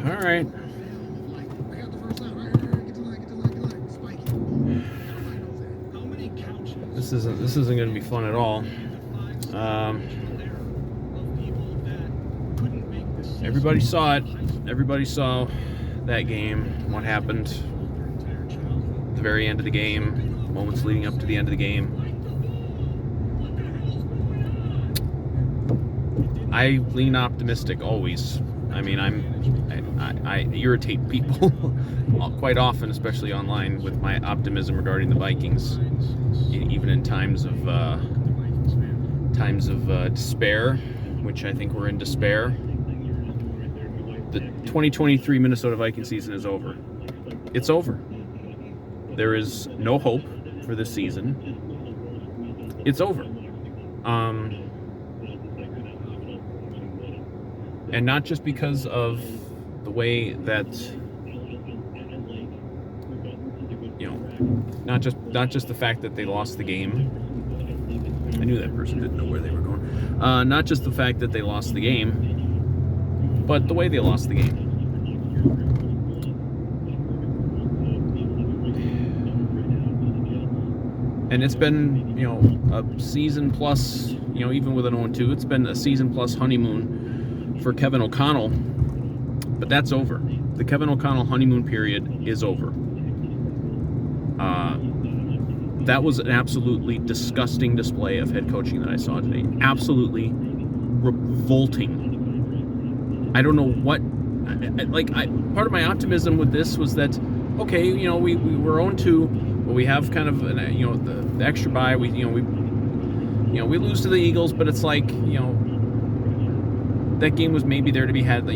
All right. This isn't going to be fun at all. Everybody saw it. Everybody saw that game. What happened at the very end of the game, moments leading up to the end of the game. I lean optimistic always. I mean, I irritate people quite often, especially online, with my optimism regarding the Vikings, even in times of despair, which I think we're in despair. The 2023 Minnesota Vikings season is over. It's over. There is no hope for this season. It's over. And not just because of the way that, not just the fact that they lost the game. I knew that person didn't know where they were going. Not just the fact that they lost the game, but the way they lost the game. And it's been, a season plus, even with an 0-2, it's been a season plus honeymoon for Kevin O'Connell, but that's over. The Kevin O'Connell honeymoon period is over. That was an absolutely disgusting display of head coaching that I saw today. Absolutely revolting. I don't know what, part of my optimism with this was that, okay, we were 0-2, but we have kind of, the extra bye. We lose to the Eagles, but it's like, that game was maybe there to be had.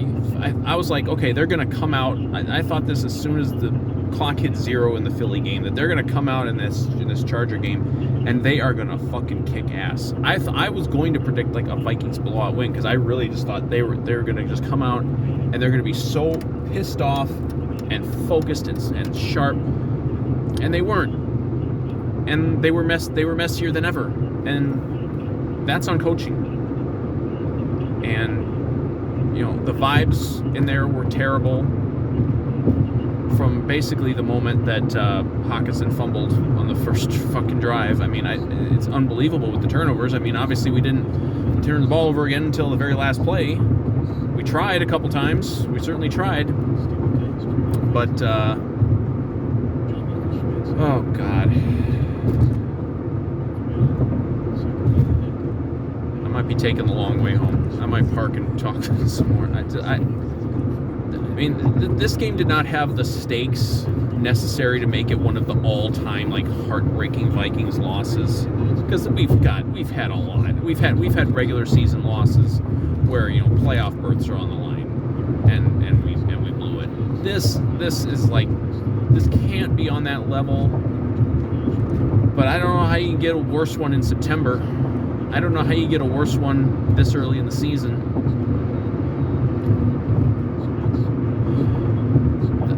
I was like, okay, they're going to come out. I thought this as soon as the clock hit 0 in the Philly game, that they're going to come out in this Charger game, and they are going to fucking kick ass. I was going to predict like a Vikings blowout win, because I really just thought they were going to just come out, and they're going to be so pissed off and focused and sharp, and they weren't. And they were messier than ever, and that's on coaching. And the vibes in there were terrible from basically the moment that Hawkinson fumbled on the first fucking drive. I mean, it's unbelievable with the turnovers. I mean, obviously we didn't turn the ball over again until the very last play. We tried a couple times. We certainly tried. But, oh, God. I might be taking the long way home. I might park and talk some more. I mean, this game did not have the stakes necessary to make it one of the all-time heartbreaking Vikings losses, because we've had a lot. We've had regular season losses where playoff berths are on the line, and we blew it. This is this can't be on that level. But I don't know how you can get a worse one in September. I don't know how you get a worse one this early in the season.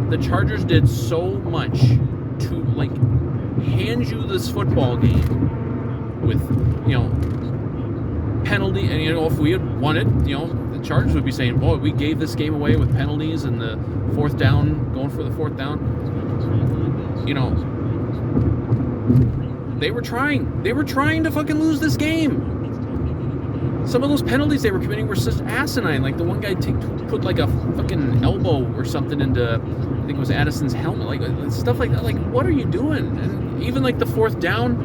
The Chargers did so much to hand you this football game with penalty, and if we had won it, the Chargers would be saying, boy, we gave this game away with penalties and the fourth down, going for the fourth down. They were trying to fucking lose this game. Some of those penalties they were committing were just asinine. Like the one guy put a fucking elbow or something into, I think it was Addison's helmet, stuff like that. What are you doing? And even the fourth down,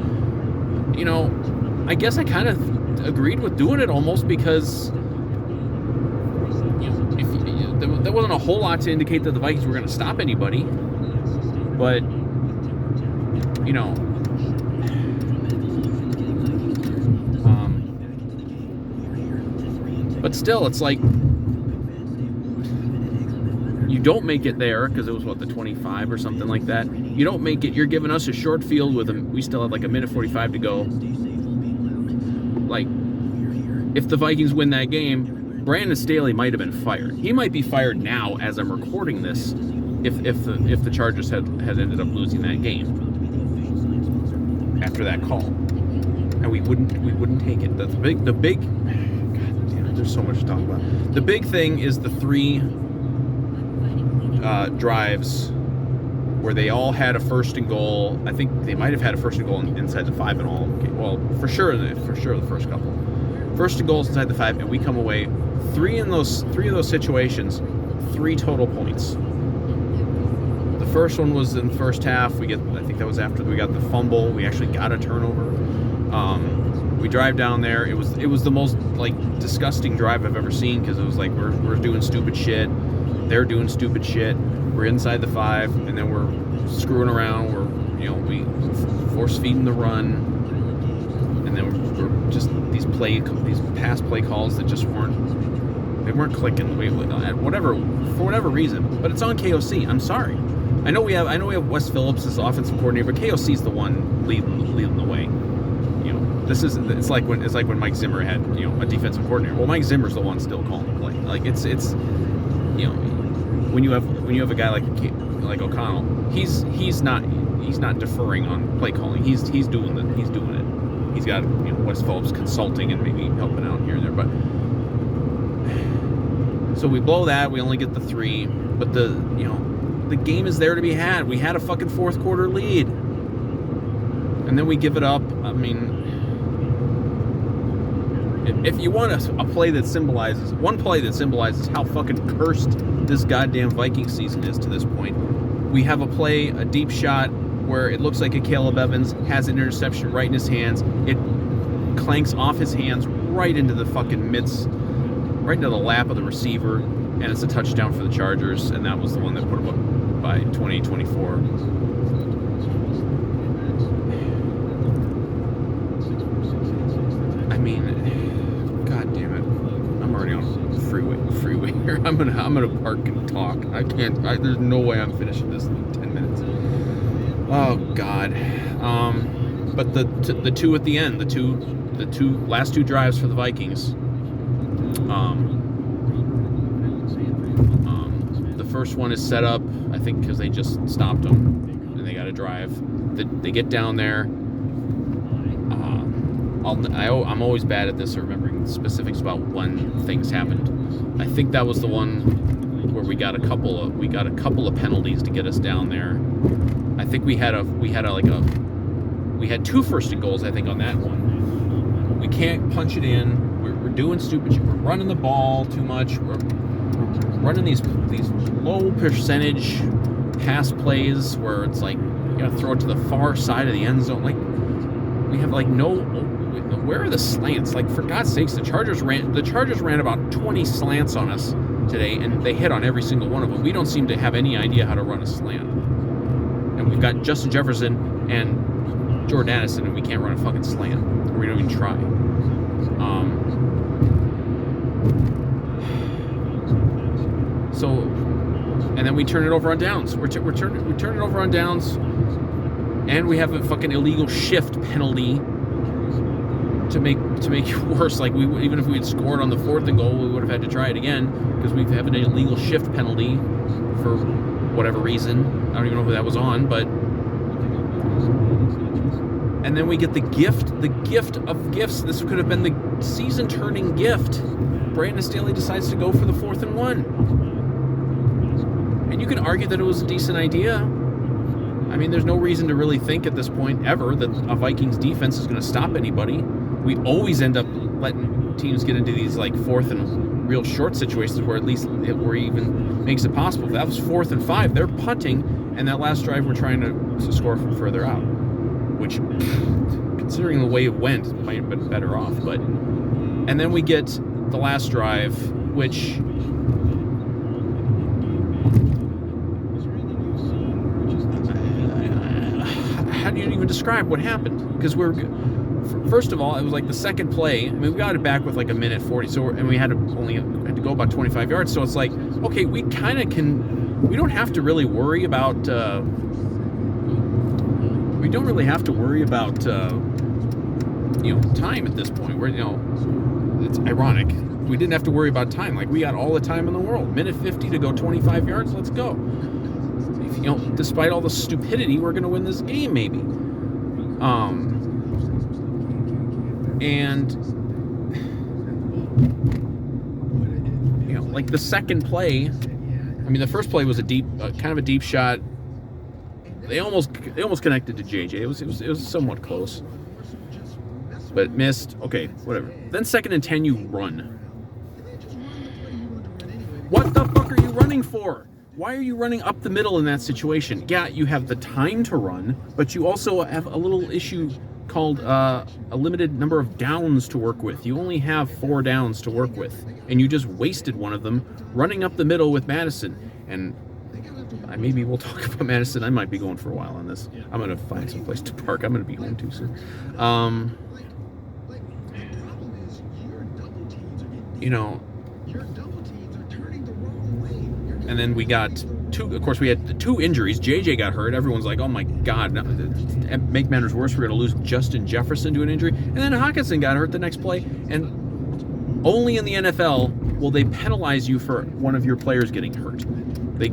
I guess I kind of agreed with doing it almost, because there wasn't a whole lot to indicate that the Vikings were going to stop anybody. But but still, it's like you don't make it there, because it was the 25 or something like that. You don't make it. You're giving us a short field with we still had a minute 45 to go. If the Vikings win that game, Brandon Staley might have been fired. He might be fired now as I'm recording this, if the Chargers had ended up losing that game after that call, and we wouldn't take it. The big. God, there's so much to talk about. The big thing is the three drives where they all had a first and goal. I think they might have had a first and goal inside the 5 and all. Okay, well, for sure the first couple. First and goals inside the 5, and we come away three of those situations, 3 total points. The first one was in the first half. I think that was after we got the fumble. We actually got a turnover. We drive down there. It was the most like disgusting drive I've ever seen, because it was like we're doing stupid shit. They're doing stupid shit. We're inside the 5, and then we're screwing around. We force feeding the run, and then we're just these pass play calls that just weren't clicking the way for whatever reason. But it's on KOC. I'm sorry. I know we have Wes Phillips as offensive coordinator, but KOC's the one leading the way. It's like when Mike Zimmer had a defensive coordinator. Well, Mike Zimmer's the one still calling the play. Like it's when you have a guy like O'Connell, he's not deferring on play calling. He's doing it. He's got Wes Phillips consulting and maybe helping out here and there. But so we blow that. We only get the 3, but the game is there to be had. We had a fucking fourth quarter lead, and then we give it up. I mean, if you want a play that symbolizes how fucking cursed this goddamn Viking season is to this point, we have a deep shot where it looks like a Caleb Evans has an interception right in his hands. It clanks off his hands right into the fucking midst, right into the lap of the receiver, and it's a touchdown for the Chargers, and that was the one that put them up by 20-24. I mean, god damn it. I'm already on freeway here. I'm gonna park and talk. There's no way I'm finishing this in 10 minutes. Oh god. But the 2 at the end, the last 2 drives for the Vikings. The first one is set up, I think, because they just stopped them and they got to drive. They get down there. I'm always bad at this, remembering specifics about when things happened. I think that was the one where we got a couple of penalties to get us down there. I think we had 2 first and goals, I think, on that one. We can't punch it in. We're doing stupid shit. We're running the ball too much. We're running these low percentage pass plays where it's like you gotta throw it to the far side of the end zone. Like we have where are the slants? Like, for God's sakes, the Chargers ran about 20 slants on us today, and they hit on every single one of them. We don't seem to have any idea how to run a slant. And we've got Justin Jefferson and Jordan Addison, and we can't run a fucking slant. Or we don't even try. And then we turn it over on downs. We turn it over on downs, and we have a fucking illegal shift penalty to make it worse. Like, even if we had scored on the 4th and goal, we would have had to try it again, because we have an illegal shift penalty for whatever reason. I don't even know who that was on, but. And then we get the gift of gifts. This could have been the season-turning gift. Brandon Staley decides to go for the 4th and 1. And you can argue that it was a decent idea. I mean, there's no reason to really think at this point ever that a Vikings defense is going to stop anybody. We always end up letting teams get into these like 4th and real short situations where at least it even makes it possible. If that was 4th and 5, they're punting, and that last drive we're trying to score from further out. Which, considering the way it went, might have been better off. But, and then we get the last drive, which how do you even describe what happened? Because first of all, it was like the second play. I mean, we got it back with like a minute 40, and we had to go about 25 yards. So it's like, okay, we kind of can. We don't have to really worry about. We don't really have to worry about time at this point. It's ironic. We didn't have to worry about time. Like, we got all the time in the world. Minute 50 to go 25 yards. Let's go. Despite all the stupidity, we're going to win this game, maybe. And like the second play, I mean, the first play was a deep, kind of a deep shot. They almost connected to JJ. It was somewhat close, but missed. Okay, whatever. Then 2nd and 10, you run. What the fuck are you running for? Why are you running up the middle in that situation? Yeah, you have the time to run, but you also have a little issue called a limited number of downs to work with. You only have 4 downs to work with, and you just wasted one of them running up the middle with Madison. And maybe we'll talk about Madison. I might be going for a while on this. I'm going to find some place to park. I'm going to be home too soon. And then we got we had 2 injuries. JJ got hurt. Everyone's like, oh my God. To make matters worse, we're going to lose Justin Jefferson to an injury. And then Hockenson got hurt the next play. And only in the NFL will they penalize you for one of your players getting hurt. They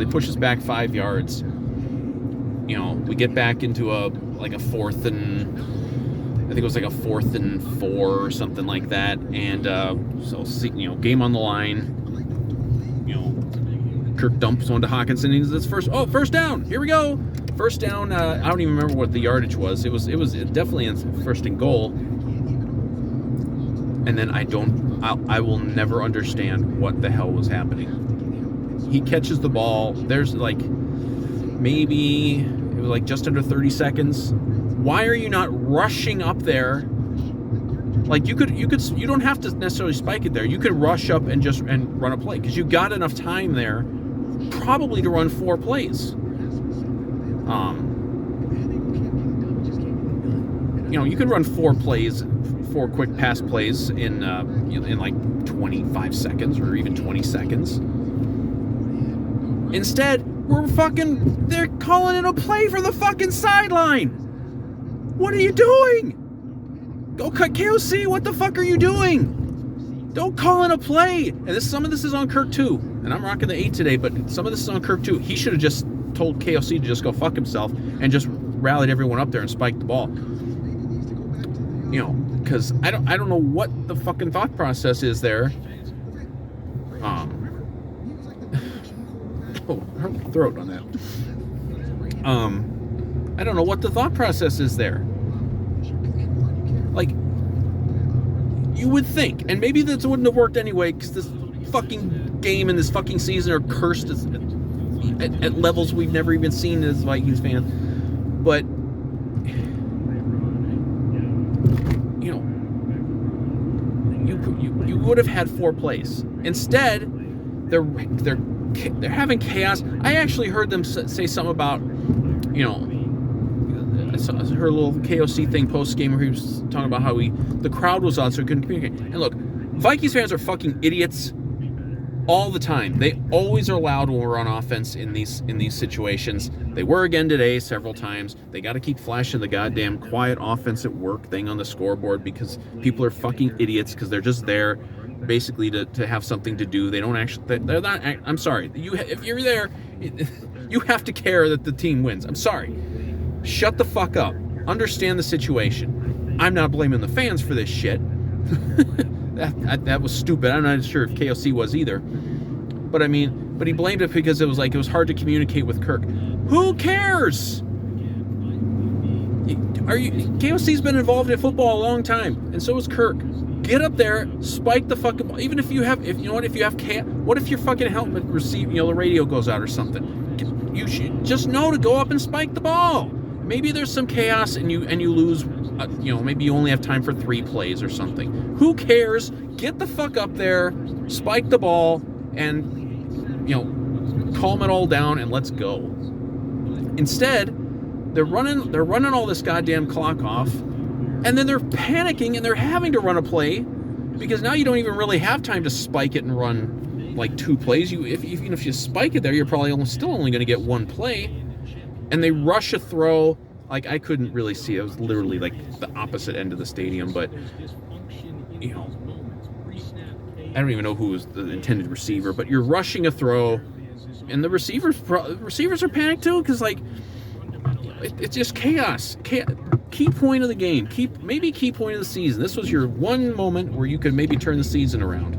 push us back 5 yards. We get back into a 4th and I think it was like a 4th and 4 or something like that. And game on the line. Kirk dumps one to Hockenson. He's this first down. Here we go. First down. I don't even remember what the yardage was. It was definitely in 1st and goal. And then I will never understand what the hell was happening. He catches the ball. There's maybe it was just under 30 seconds. Why are you not rushing up there? You don't have to necessarily spike it there. You could rush up and run a play because you got enough time there, probably to run 4 plays. You could run 4 plays, 4 quick pass plays in 25 seconds or even 20 seconds. Instead, they're calling it a play for the fucking sideline. What are you doing? Go cut KOC, what the fuck are you doing? Don't call it a play. And some of this is on Kirk too. And I'm rocking the 8 today, but some of this is on Kirk too. He should have just told KOC to just go fuck himself and just rallied everyone up there and spiked the ball. Because I don't know what the fucking thought process is there. Her throat on that. I don't know what the thought process is there. You would think, and maybe this wouldn't have worked anyway, because this fucking game and this fucking season are cursed at levels we've never even seen as Vikings fans. But you would have had 4 plays. Instead, they're having chaos. I actually heard them say something about, I heard a little KOC thing post-game where he was talking about how the crowd was on so he couldn't communicate. And look, Vikings fans are fucking idiots all the time. They always are loud when we're on offense in these situations. They were again today several times. They got to keep flashing the goddamn quiet offense at work thing on the scoreboard because people are fucking idiots because they're just there basically to have something to do. They don't actually, they're not, I'm sorry. If you're there, you have to care that the team wins. I'm sorry. Shut the fuck up. Understand the situation. I'm not blaming the fans for this shit. That was stupid. I'm not sure if KOC was either. But he blamed it because it was hard to communicate with Kirk. Who cares? KOC's been involved in football a long time, and so is Kirk. Get up there, spike the fucking ball. Even if you have, what if your fucking helmet receive, the radio goes out or something? You should just know to go up and spike the ball. Maybe there's some chaos and you lose, maybe you only have time for 3 plays or something. Who cares? Get the fuck up there, spike the ball, and, calm it all down and let's go. Instead, they're running all this goddamn clock off, and then they're panicking and they're having to run a play because now you don't even really have time to spike it and run 2 plays. Even if you spike it there, you're probably still only going to get 1 play. And they rush a throw. I couldn't really see. It was literally the opposite end of the stadium. But, I don't even know who was the intended receiver. But you're rushing a throw. And the receivers are panicked too. Because, it's just chaos. Key point of the game. Key point of the season. This was your one moment where you could maybe turn the season around.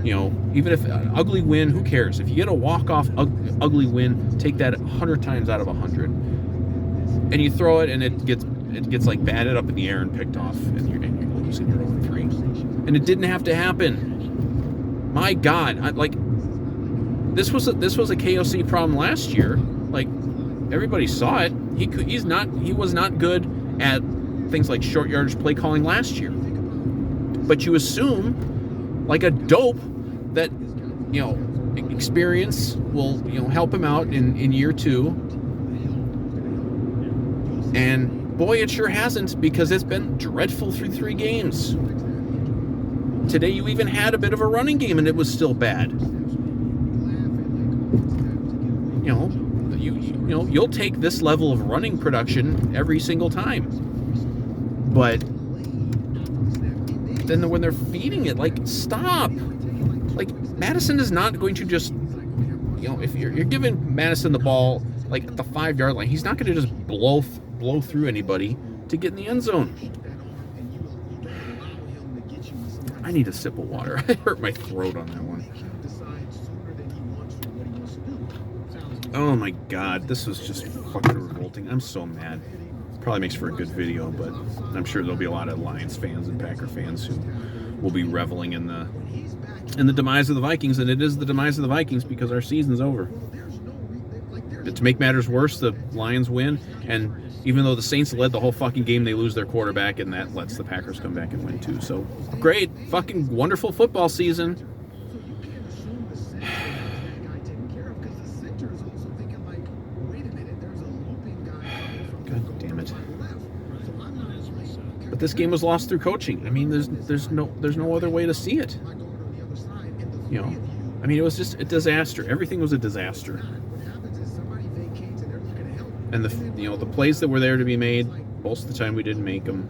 Even if an ugly win, who cares? If you get a walk-off ugly win, take that 100 times out of 100. And you throw it, and it gets like batted up in the air and picked off, and you're losing your 0-3. And it didn't have to happen. My God, this was a KOC problem last year. Like, everybody saw it. He was not good at things like short yardage play calling last year. But you assume, like a dope, that experience will help him out in year 2. And boy, it sure hasn't, because it's been dreadful through 3 games. Today you even had a bit of a running game, and it was still bad. You'll take this level of running production every single time. But then when they're feeding it, like, stop. Like, Madison is not going to just, if you're giving Madison the ball, like, at the 5-yard line, he's not going to just blow through anybody to get in the end zone. I need a sip of water. I hurt my throat on that one. Oh my God, this was just fucking revolting. I'm so mad. Probably makes for a good video, but I'm sure there'll be a lot of Lions fans and Packer fans who will be reveling in the demise of the Vikings, and it is the demise of the Vikings because our season's over. But to make matters worse, the Lions win, and even though the Saints led the whole fucking game, they lose their quarterback, and that lets the Packers come back and win too. So great, fucking wonderful football season. God damn it. But this game was lost through coaching. I mean, there's no other way to see it. I mean, it was just a disaster. Everything was a disaster. And the plays that were there to be made, most of the time we didn't make them.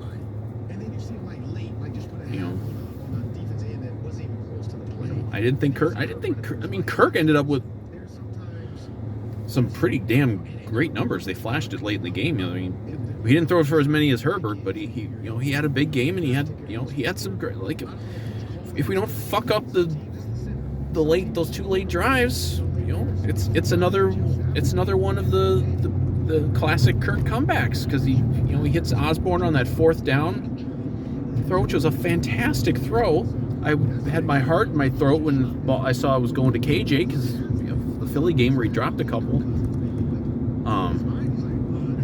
I didn't think Kirk. I mean, Kirk ended up with some pretty damn great numbers. They flashed it late in the game. I mean, he didn't throw for as many as Herbert, but he had a big game, and he had some great, like, if we don't fuck up those 2 late drives, it's another one of the classic Kirk comebacks, because he hits Osborne on that 4th down throw, which was a fantastic throw. I had my heart in my throat when I saw I was going to KJ, because the Philly game where he dropped a couple.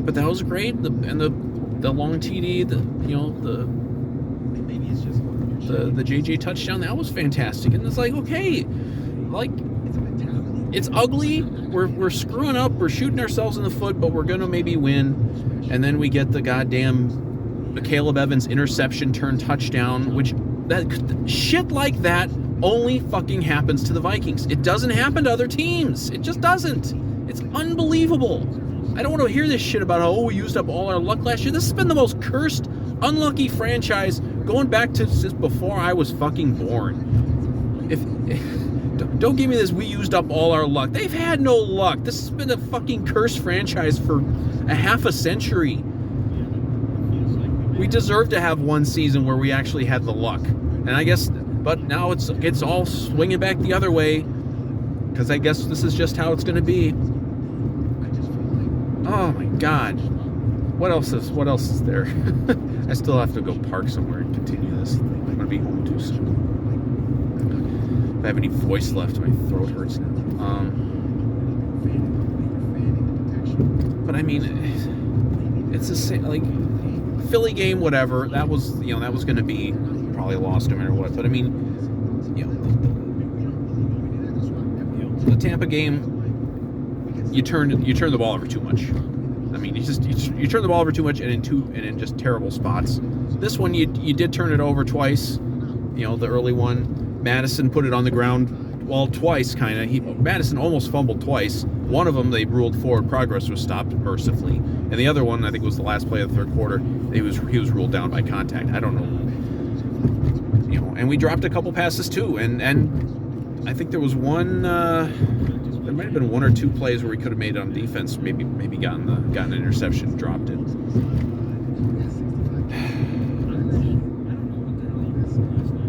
But that was great. And the long TD, the JJ touchdown, that was fantastic. And it's like, okay, like, it's ugly. We're screwing up. We're shooting ourselves in the foot, but we're gonna maybe win. And then we get the goddamn Caleb Evans interception turn touchdown, which shit like that only fucking happens to the Vikings. It doesn't happen to other teams. It just doesn't. It's unbelievable. I don't want to hear this shit about, we used up all our luck last year. This has been the most cursed, unlucky franchise going back to since before I was fucking born. Don't give me this, we used up all our luck. They've had no luck. This has been a fucking cursed franchise for a half a century. We deserve to have one season where we actually had the luck. And I guess, but now it's all swinging back the other way, because I guess this is just how it's going to be. Oh my God. What else is there? I still have to go park somewhere and continue this. I'm going to be home too soon. If I have any voice left, my throat hurts now. But I mean, it's the same, like, Philly game, whatever. That was going to be probably lost no matter what. But I mean, the Tampa game, you turn the ball over too much. I mean, you turn the ball over too much, and in just terrible spots. This one, you did turn it over twice. The early one, Madison put it on the ground, well, twice, kind of. Madison almost fumbled twice. One of them, they ruled forward progress was stopped mercifully, and the other one, I think, was the last play of the third quarter. He was ruled down by contact. I don't know. And we dropped a couple passes too, and I think there was one. There might have been 1 or 2 plays where we could have made it on defense. Maybe gotten an interception, dropped it.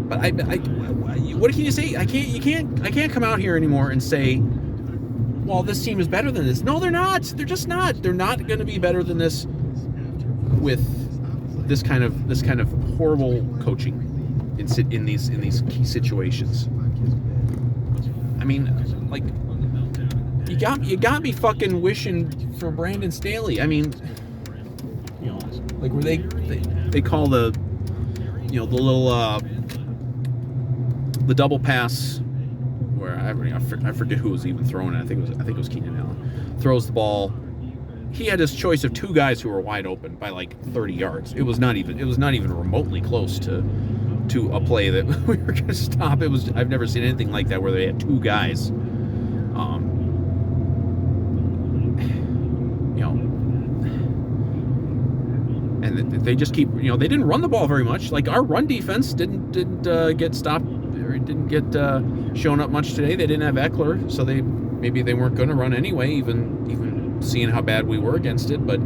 But what can you say? I can't come out here anymore and say, well, this team is better than this. No, they're not. They're just not. They're not going to be better than this with this kind of horrible coaching in these key situations. I mean, like, you got me fucking wishing for Brandon Staley. I mean, you know, like where they call the, you know, the little the double pass where I forget who was even throwing it. I think it was Keenan Allen throws the ball. He had his choice of two guys who were wide open by like 30 yards. It was not even remotely close to a play that we were going to stop. I've never seen anything like that where they had two guys. You know, and they just keep, you know, they didn't run the ball very much. Like our run defense didn't get stopped or didn't get shown up much today. They didn't have Eckler, so maybe they weren't going to run anyway, even seeing how bad we were against it. But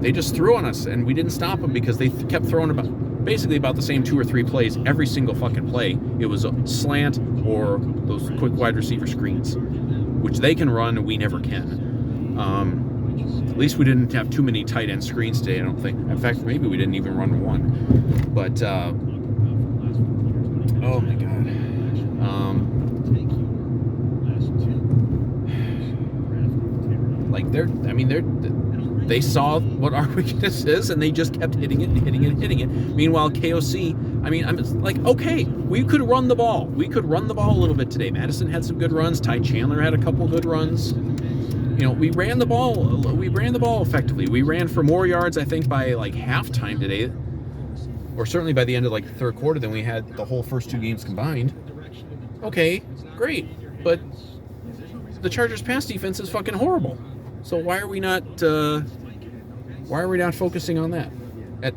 they just threw on us, and we didn't stop them because they kept throwing basically about the same 2 or 3 plays every single fucking play. It was a slant or those quick wide receiver screens, which they can run and we never can. At least we didn't have too many tight end screens today, I don't think. In fact, maybe we didn't even run one. But oh my god. Like they saw what our weakness is, and they just kept hitting it. Meanwhile, KOC, I mean, I'm like, okay, we could run the ball. We could run the ball a little bit today. Madison had some good runs. Ty Chandler had a couple good runs. You know, we ran the ball effectively. We ran for more yards, I think, by like halftime today, or certainly by the end of like the third quarter than we had the whole first 2 games combined. Okay, great, but the Chargers' pass defense is fucking horrible. So why are we not focusing on that at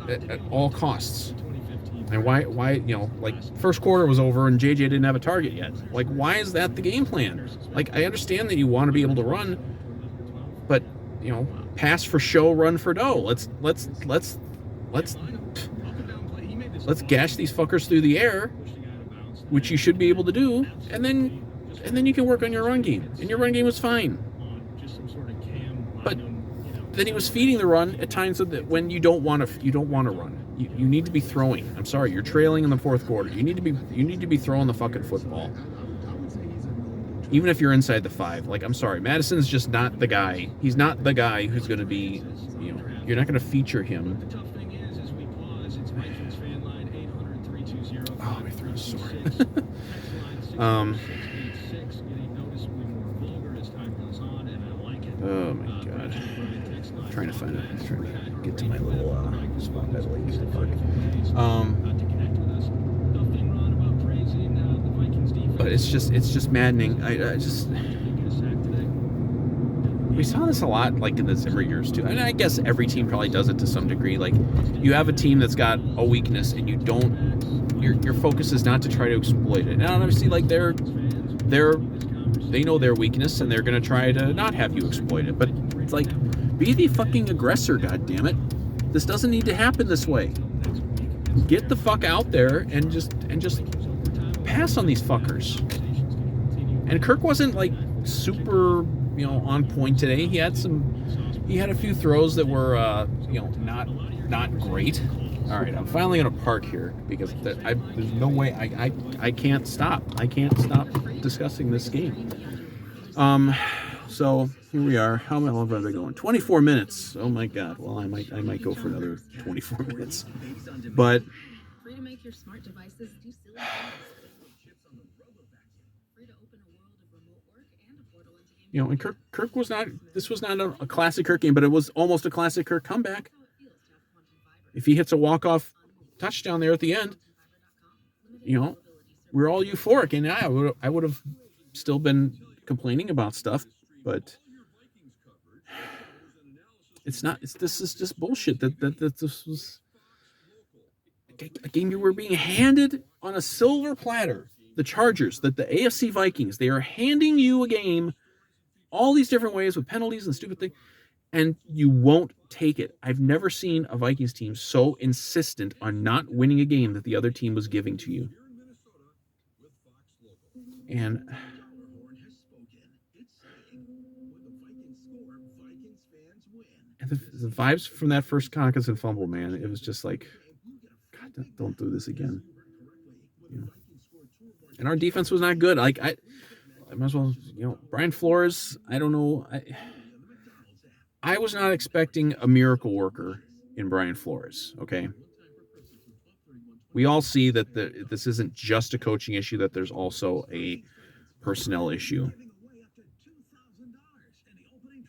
all costs? And why you know, like, first quarter was over and JJ didn't have a target yet. Like, why is that the game plan? Like, I understand that you want to be able to run, but, you know, pass for show, run for dough. Let's gash these fuckers through the air, which you should be able to do, and then you can work on your run game. And your run game was fine. But then he was feeding the run at times that when you don't want to run. You need to be throwing. I'm sorry, you're trailing in the fourth quarter. You need to be throwing the fucking football. Even if you're inside the 5. Like, I'm sorry, Madison's just not the guy. He's not the guy who's going to be, you know, you're not going to feature him. Oh, my throat's sore. Oh my god. I'm trying to get to my little spot by the lake. But it's just maddening. We saw this a lot, like, in the Zimmer years too, and I guess every team probably does it to some degree. Like, you have a team that's got a weakness, and your focus is not to try to exploit it. And obviously, like, they know their weakness, and they're gonna try to not have you exploit it. But it's like, be the fucking aggressor, goddammit. This doesn't need to happen this way. Get the fuck out there and just pass on these fuckers. And Kirk wasn't like super, you know, on point today. He had a few throws that were you know, not great. All right, I'm finally gonna park here because there's no way I can't stop. I can't stop discussing this game. So here we are. How long have I been going? 24 minutes. Oh my god. Well, I might go for another 24 minutes. But free to make your smart devices do silly things. Free to open a world of remote work and a portal into game. You know, and Kirk was not. This was not a classic Kirk game, but it was almost a classic Kirk comeback. If he hits a walk-off touchdown there at the end, you know, we're all euphoric, and I would have still been complaining about stuff, but it's not. This is just bullshit. That this was a game you were being handed on a silver platter. The Chargers, the AFC Vikings, they are handing you a game all these different ways with penalties and stupid things, and you won't take it. I've never seen a Vikings team so insistent on not winning a game that the other team was giving to you. And the vibes from that first Conkinson fumble, man, it was just like, God, don't do this again. You know? And our defense was not good. Like I might as well, Brian Flores. I don't know. I was not expecting a miracle worker in Brian Flores. Okay, we all see that this isn't just a coaching issue; that there's also a personnel issue.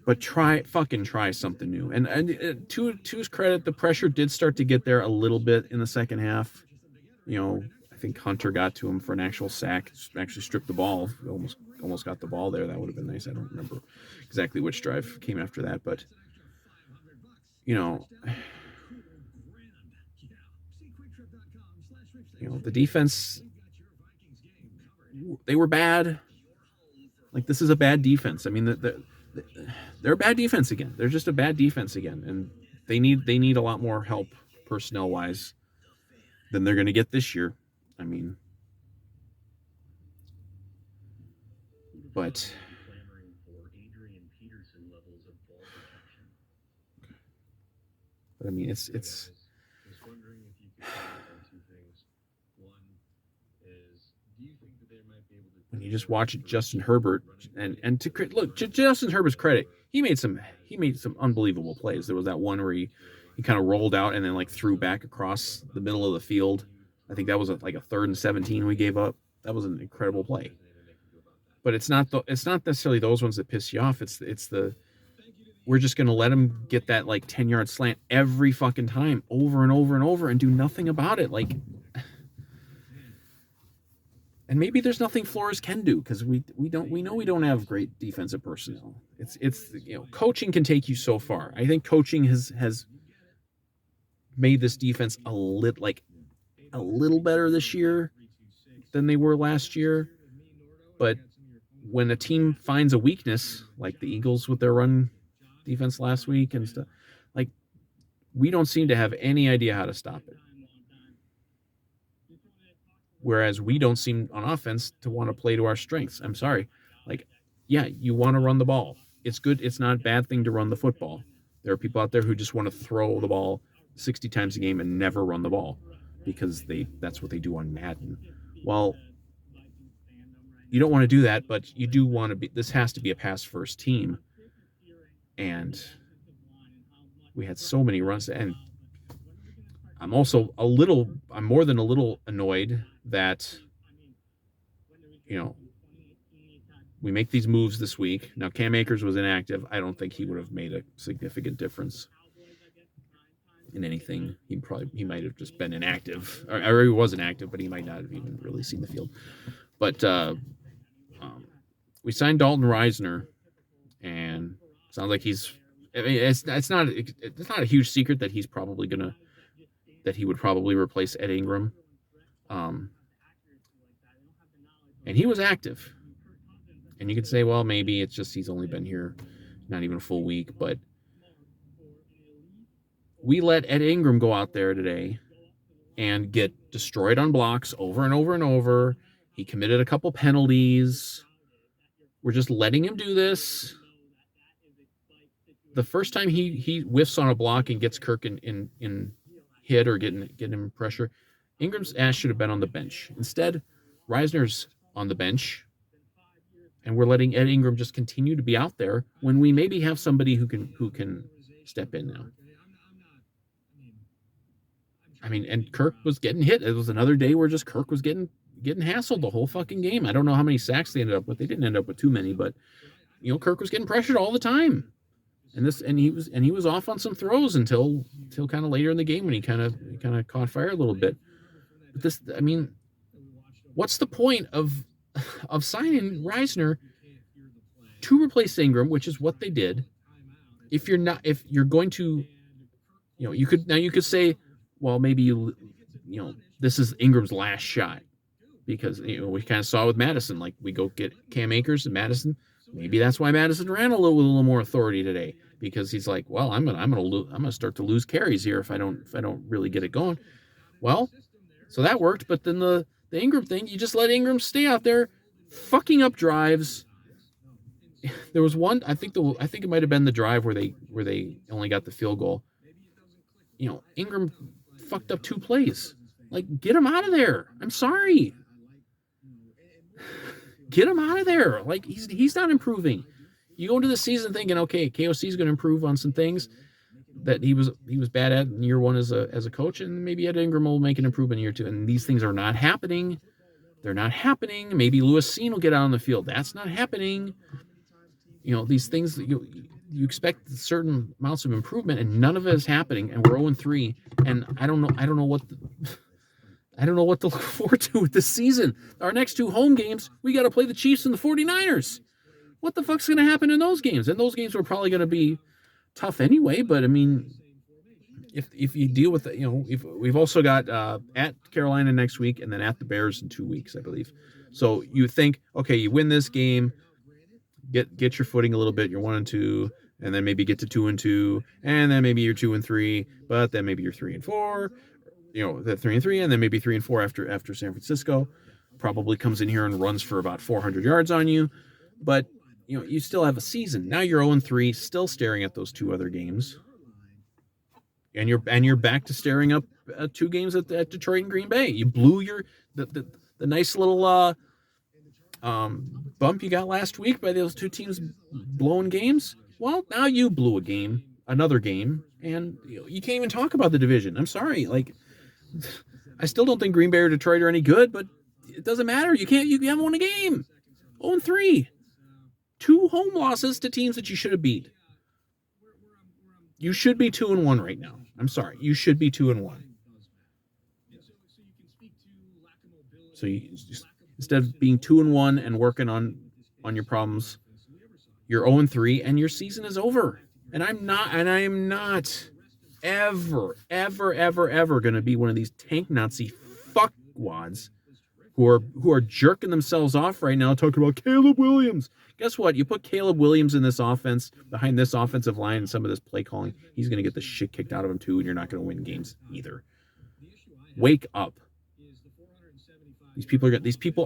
But try something new. And to his credit, the pressure did start to get there a little bit in the second half. I think Hunter got to him for an actual sack, actually stripped the ball, almost got the ball there. That would have been nice. I don't remember exactly which drive came after that, but the defense, they were bad. Like, this is a bad defense. I mean, they're a bad defense again. They're just a bad defense again, and they need a lot more help personnel wise than they're going to get this year. I mean, but I mean, it's. When you just watch Justin Herbert, and to Justin Herbert's credit, he made some unbelievable plays. There was that one where he kind of rolled out and then like threw back across the middle of the field. I think that was like a 3rd and 17 we gave up. That was an incredible play. But it's not necessarily those ones that piss you off. It's the we're just going to let him get that like 10-yard slant every fucking time, over and over and over, and do nothing about it. Like, and maybe there's nothing Flores can do, because we know we don't have great defensive personnel. It's coaching can take you so far. I think coaching has made this defense a little better this year than they were last year. But when a team finds a weakness, like the Eagles with their run defense last week and stuff, like, we don't seem to have any idea how to stop it. Whereas we don't seem on offense to want to play to our strengths. I'm sorry. Like, yeah, you want to run the ball. It's good. It's not a bad thing to run the football. There are people out there who just want to throw the ball 60 times a game and never run the ball because that's what they do on Madden. Well, you don't want to do that, but you do want to be. This has to be a pass-first team. And we had so many runs. And I'm more than a little annoyed that, we make these moves this week. Now, Cam Akers was inactive. I don't think he would have made a significant difference in anything. He might have just been inactive, or he was inactive, but he might not have even really seen the field. But we signed Dalton Reisner, and it sounds like it's not a huge secret that he would probably replace Ed Ingram. And he was active. And you could say, well, maybe it's just he's only been here not even a full week. But we let Ed Ingram go out there today and get destroyed on blocks over and over and over. He committed a couple penalties. We're just letting him do this. The first time he whiffs on a block and gets Kirk in hit or getting him pressure, Ingram's ass should have been on the bench. Instead, Reisner's on the bench, and we're letting Ed Ingram just continue to be out there when we maybe have somebody who can step in now. I mean, and Kirk was getting hit. It was another day where just Kirk was getting hassled the whole fucking game. I don't know how many sacks they ended up with. They didn't end up with too many, but Kirk was getting pressured all the time. And he was off on some throws until kind of later in the game when he kind of caught fire a little bit. But what's the point of signing Reisner to replace Ingram, which is what they did? If you're going to, you could say, well, maybe this is Ingram's last shot, because we kind of saw with Madison, like, we go get Cam Akers and Madison. Maybe that's why Madison ran a little more authority today, because he's like, well, I'm gonna start to lose carries here if I don't really get it going. Well, so that worked, but then the Ingram thing, you just let Ingram stay out there fucking up drives. There was one. I think it might have been the drive where they only got the field goal. Ingram fucked up 2 plays. Like, get him out of there. I'm sorry. Get him out of there. Like, he's not improving. You go into the season thinking, okay, KOC is going to improve on some things that he was bad at in year 1 as a coach, and maybe Ed Ingram will make an improvement in year 2. And these things are not happening. They're not happening. Maybe Lewis Cine will get out on the field. That's not happening. These things that you expect certain amounts of improvement, and none of it is happening. And we're 0-3, and I don't know what to look forward to with this season. Our next 2 home games, we got to play the Chiefs and the 49ers. What the fuck's going to happen in those games? And those games are probably going to be tough anyway. But I mean, if you deal with if we've also got at Carolina next week, and then at the Bears in 2 weeks, I believe. So you think, okay, you win this game, get your footing a little bit. You're 1-2, and then maybe get to 2-2, and then maybe you're 2-3, but then maybe you're 3-4. The 3-3, and then maybe 3-4 after San Francisco probably comes in here and runs for about 400 yards on you. But you still have a season. Now you're 0-3, still staring at those 2 other games, and you're back to staring up at 2 games at Detroit and Green Bay. You blew the nice little bump you got last week by those 2 teams blowing games. Well, now you blew another game, and you can't even talk about the division. I'm sorry, like, I still don't think Green Bay or Detroit are any good, but it doesn't matter. You haven't won a game. 0-3. 2 home losses to teams that you should have beat. You should be 2-1 right now. I'm sorry. You should be 2-1. So instead of being 2-1 and working on your problems, you're 0-3 and your season is over. And I am not ever going to be one of these tank Nazi fuckwads who are jerking themselves off right now talking about Caleb Williams. Guess what? You put Caleb Williams in this offense, behind this offensive line and some of this play calling, he's going to get the shit kicked out of him too, and you're not going to win games either. Wake up. These people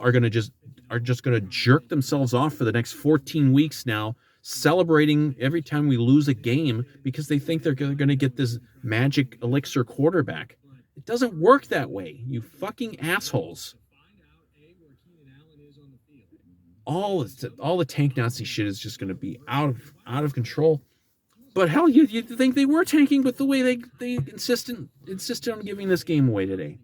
are just going to jerk themselves off for the next 14 weeks now, celebrating every time we lose a game because they think they're going to get this magic elixir quarterback. It doesn't work that way, you fucking assholes. All the tank Nazi shit is just going to be out of control. But hell, you think they were tanking with the way they insisted on giving this game away today.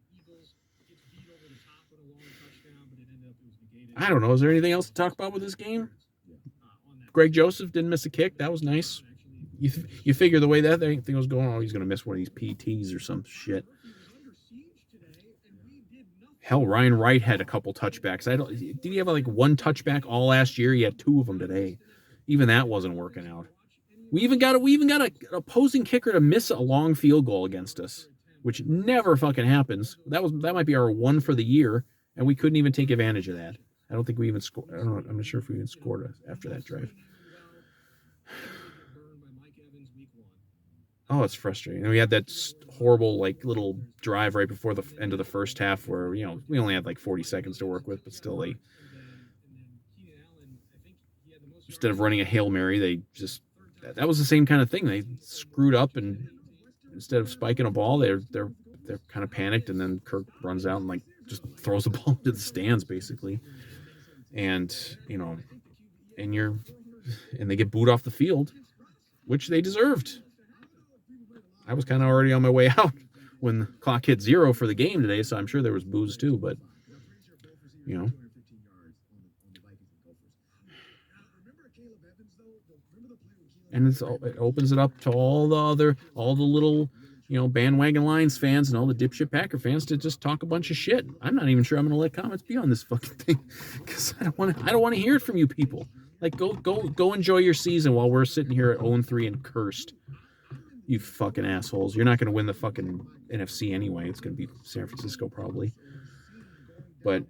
I don't know. Is there anything else to talk about with this game? Greg Joseph didn't miss a kick. That was nice. You figure the way that thing was going on, he's going to miss one of these PTs or some shit. Hell, Ryan Wright had a couple touchbacks. Did he have like 1 touchback all last year? He had 2 of them today. Even that wasn't working out. We even got an opposing kicker to miss a long field goal against us, which never fucking happens. That might be our 1 for the year, and we couldn't even take advantage of that. I don't think we even scored. I'm not sure if we even scored after that drive. Oh, it's frustrating. And we had that horrible little drive right before the end of the first half where we only had 40 seconds to work with, but still they instead of running a Hail Mary, they just that was the same kind of thing. They screwed up, and instead of spiking a ball, they're kind of panicked, and then Kirk runs out and just throws the ball into the stands basically. And and they get booed off the field, which they deserved. I was kind of already on my way out when the clock hit 0 for the game today, so I'm sure there was boos too, but and it opens it up to all the little bandwagon Lions fans and all the dipshit Packer fans to just talk a bunch of shit. I'm not even sure I'm going to let comments be on this fucking thing because I don't want to hear it from you people. Go enjoy your season while we're sitting here at 0-3 and cursed. You fucking assholes. You're not going to win the fucking NFC anyway. It's going to be San Francisco probably. But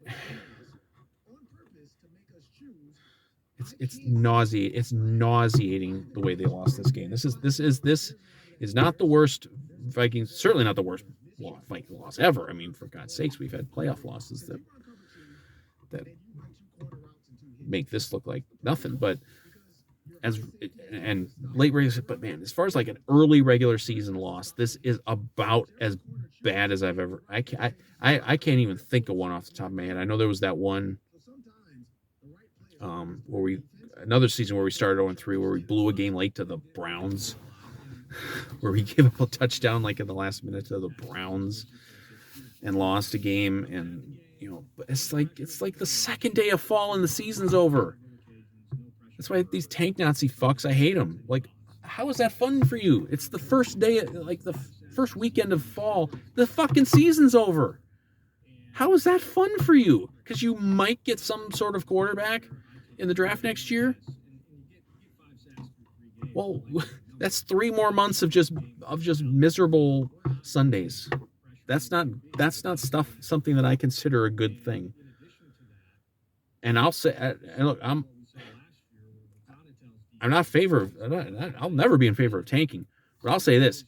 it's nauseating the way they lost this game. This is not the worst Vikings, certainly not the worst Viking loss ever. I mean, for God's sakes, we've had playoff losses that make this look like nothing. But and late regular, but man, as far as like an early regular season loss, this is about as bad as I've ever. I can't even think of one off the top of my head. I know there was that one where another season where we started 0-3, where we blew a game late to the Browns, where we gave up a touchdown like in the last minute to the Browns and lost a game. And but it's like the second day of fall and the season's over. That's why these tank Nazi fucks, I hate them. Like, how is that fun for you? It's the first day, like the first weekend of fall. The fucking season's over. How is that fun for you? Because you might get some sort of quarterback in the draft next year. Well, that's 3 more months of just miserable Sundays. That's not something that I consider a good thing. And I'll say, look, I'm not in favor of. I'll never be in favor of tanking. But I'll say this: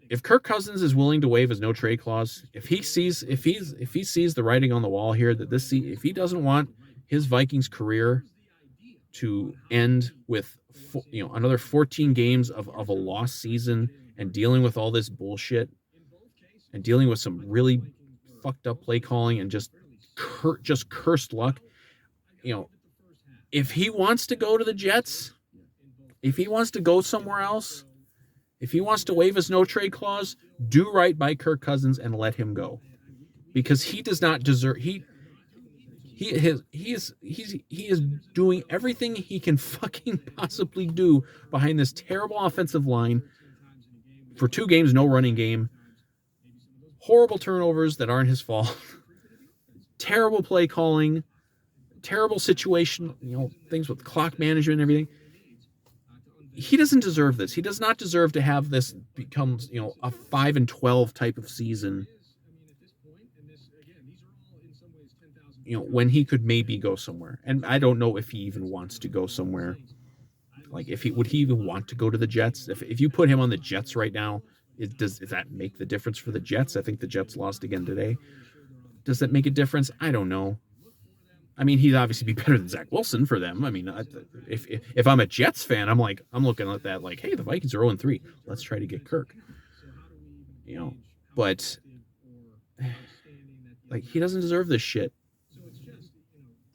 if Kirk Cousins is willing to waive his no trade clause, if he sees the writing on the wall here that if he doesn't want his Vikings career to end with another 14 games of a lost season and dealing with all this bullshit and dealing with some really fucked up play calling and just cursed luck, if he wants to go to the Jets, if he wants to go somewhere else, if he wants to waive his no trade clause, do right by Kirk Cousins and let him go, because he does not deserve. He is doing everything he can fucking possibly do behind this terrible offensive line for 2 games, no running game, horrible turnovers that aren't his fault, terrible play calling, terrible situation, things with clock management and everything. He doesn't deserve this. He does not deserve to have this become, a 5-12 type of season. When he could maybe go somewhere. And I don't know if he even wants to go somewhere. Like, would he even want to go to the Jets? If you put him on the Jets right now, does that make the difference for the Jets? I think the Jets lost again today. Does that make a difference? I don't know. I mean, he'd obviously be better than Zach Wilson for them. I mean, if I'm a Jets fan, I'm looking at that like, hey, the Vikings are 0-3. Let's try to get Kirk. But like, he doesn't deserve this shit.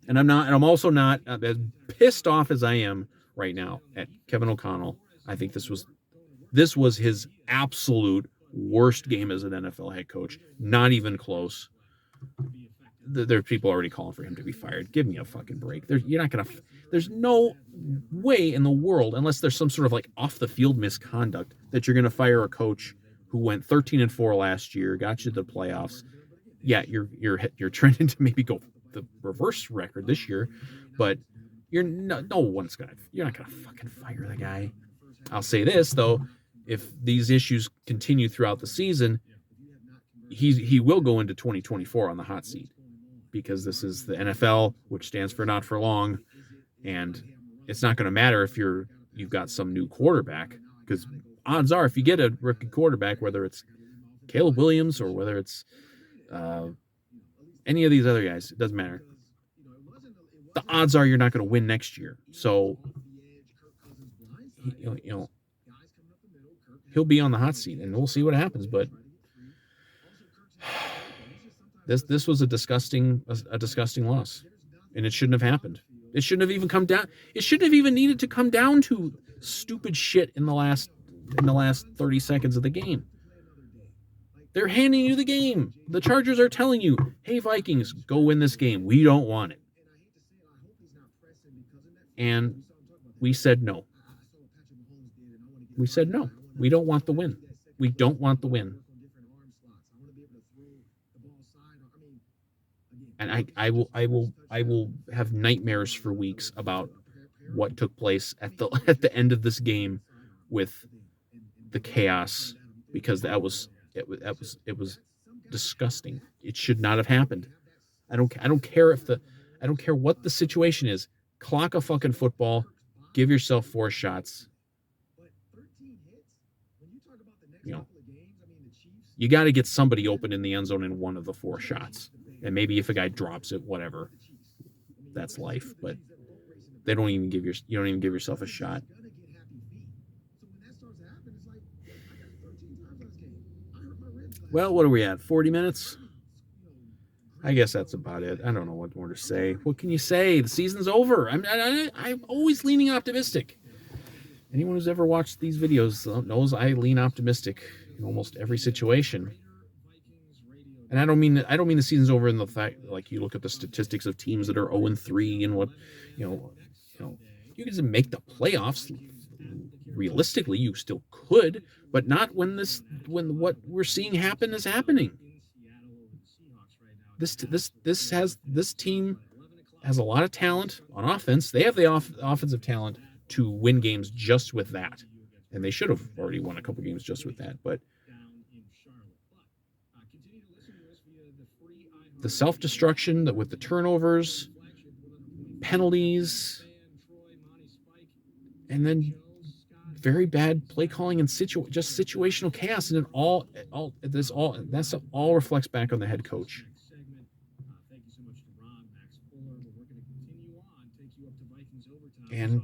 And I'm also not as pissed off as I am right now at Kevin O'Connell. I think this was his absolute worst game as an NFL head coach. Not even close. There are people already calling for him to be fired. Give me a fucking break. There's no way in the world, unless there's some sort of like off the field misconduct, that you're going to fire a coach who went 13-4 last year, got you to the playoffs. Yeah, you're trending to maybe go the reverse record this year, but you're not going to fucking fire the guy. I'll say this though, if these issues continue throughout the season, he will go into 2024 on the hot seat, because this is the NFL, which stands for not for long, and it's not going to matter if you've got some new quarterback, because odds are if you get a rookie quarterback, whether it's Caleb Williams or whether it's any of these other guys, it doesn't matter. The odds are you're not going to win next year. So, he'll be on the hot seat, and we'll see what happens. But this was a disgusting loss, and it shouldn't have happened. It shouldn't have even come down. It shouldn't have even needed to come down to stupid shit in the last 30 seconds of the game. They're handing you the game. The Chargers are telling you, hey, Vikings, go win this game. We don't want it. And we said no. We said no. We don't want the win. We don't want the win. And I will have nightmares for weeks about what took place at the end of this game with the chaos, because it was disgusting. It should not have happened. I don't care what the situation is. Clock a fucking football. Give yourself 4 shots. You got to get somebody open in the end zone in one of the 4 shots. And maybe if a guy drops it, whatever. that's life. But you don't even give yourself a shot. Well, what are we at? 40 minutes? I guess that's about it. I don't know what more to say. What can you say? The season's over. I'm always leaning optimistic. Anyone who's ever watched these videos knows I lean optimistic in almost every situation. And I don't mean the season's over in the fact, like, you look at the statistics of teams that are 0-3 and what, you can make the playoffs. Realistically, you still could, but not when what we're seeing happen is happening. This team has a lot of talent on offense. They have the offensive talent to win games just with that, and they should have already won a couple games just with that. But the self-destruction with the turnovers, penalties, and then very bad play calling and just situational chaos, and then that's all reflects back on the head coach. And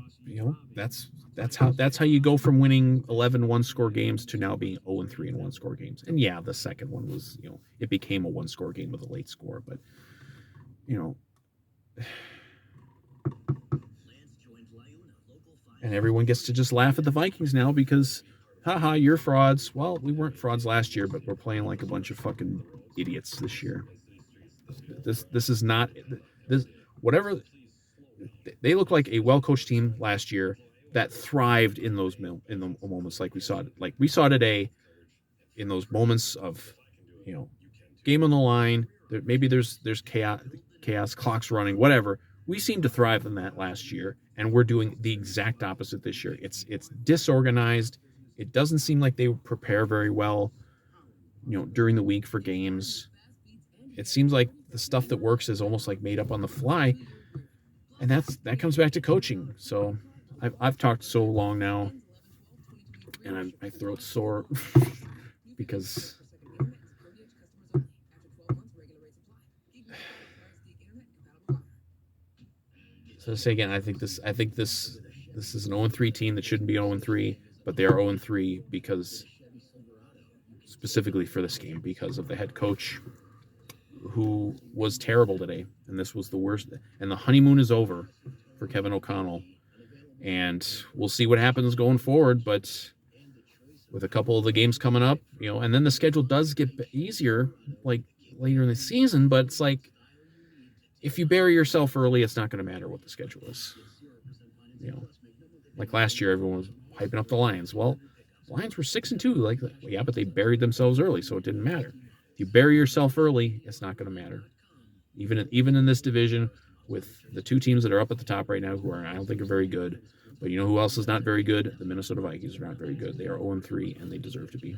that's how you go from winning 11 one-score games to now being 0-3 in one-score games. And yeah, the second one was, it became a one-score game with a late score, but and everyone gets to just laugh at the Vikings now because, haha, you're frauds. Well, we weren't frauds last year, but we're playing like a bunch of fucking idiots this year. This is not this whatever. They look like a well-coached team last year that thrived in the moments like we saw today, in those moments of, game on the line. Maybe there's chaos, clocks running, whatever. We seem to thrive in that last year, and we're doing the exact opposite this year. It's disorganized. It doesn't seem like they prepare very well, during the week for games. It seems like the stuff that works is almost like made up on the fly. And that comes back to coaching. So I've talked so long now, and my throat's sore because so to say again, I think this is an 0-3 team that shouldn't be 0-3, but they are 0-3 because specifically for this game because of the head coach, who was terrible today, and this was the worst. And the honeymoon is over for Kevin O'Connell, and we'll see what happens going forward. But with a couple of the games coming up, and then the schedule does get easier, like later in the season. But it's like, if you bury yourself early, it's not going to matter what the schedule is. Like last year, everyone was hyping up the Lions. Well, the Lions were 6-2. Yeah, but they buried themselves early, so it didn't matter. If you bury yourself early, it's not going to matter. Even in this division, with the two teams that are up at the top right now, who I don't think are very good. But who else is not very good? The Minnesota Vikings are not very good. They are 0-3, and they deserve to be.